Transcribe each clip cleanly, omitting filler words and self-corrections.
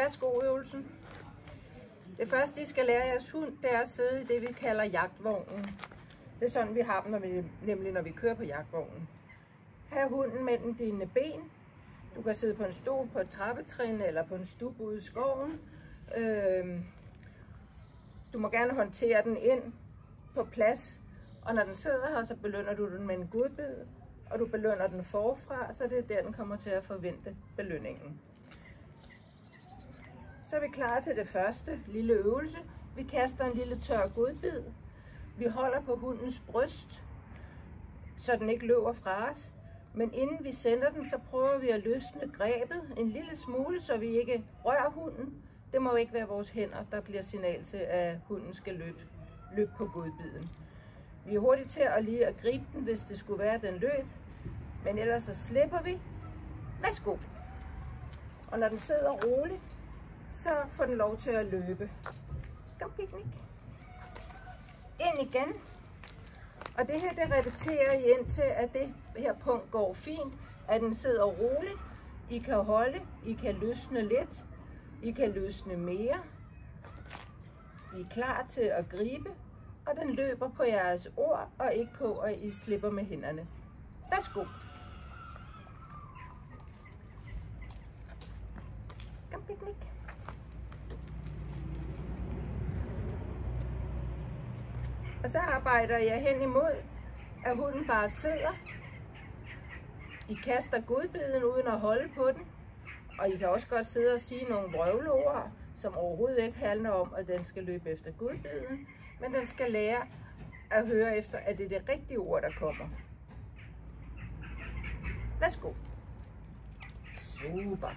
Værsgo-øvelsen. Det første, I skal lære jeres hund, det er at sidde i det, vi kalder jagtvognen. Det er sådan, vi har dem, når vi kører på jagtvognen. Hav hunden mellem dine ben. Du kan sidde på en stol, på et trappetrin eller på en stub ude i skoven. Du må gerne håndtere den ind på plads. Og når den sidder her, så belønner du den med en godbid. Og du belønner den forfra, så det er der, den kommer til at forvente belønningen. Så er vi klar til det første lille øvelse. Vi kaster en lille tør godbid. Vi holder på hundens bryst, så den ikke løber fra os. Men inden vi sender den, så prøver vi at løsne grebet en lille smule, så vi ikke rører hunden. Det må ikke være vores hænder, der bliver signal til, at hunden skal løbe på godbiden. Vi er hurtigt til at lige at gribe den, hvis det skulle være, den løb. Men ellers så slipper vi. Værsgo. Og når den sidder roligt, så får den lov til at løbe. Kom, piknik. Ind igen. Og det her, det repeterer I indtil, at det her punkt går fint. At den sidder roligt. I kan holde. I kan løsne lidt. I kan løsne mere. I er klar til at gribe. Og den løber på jeres ord, og ikke på, at I slipper med hænderne. Værsgo. Kom, piknik. Og så arbejder jeg hen imod, at hunden bare sidder. I kaster godbiden uden at holde på den. Og I kan også godt sidde og sige nogle vrøvleord, som overhovedet ikke handler om, at den skal løbe efter godbiden. Men den skal lære at høre efter, at det er det rigtige ord, der kommer. Værsgo. Super.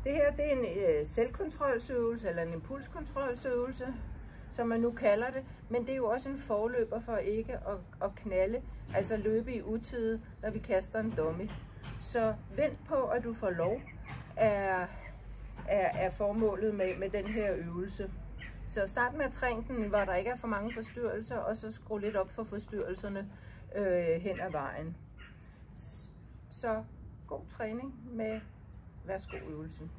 Det her, det er en selvkontrolsøvelse, eller en impulskontrolsøvelse, som man nu kalder det. Men det er jo også en forløber for ikke at knalde, altså løbe i utide, når vi kaster en dummy. Så vent på, at du får lov, er formålet med den her øvelse. Så start med at træne den, hvor der ikke er for mange forstyrrelser, og så skru lidt op for forstyrrelserne hen ad vejen. Så god træning med værsgo-øvelsen.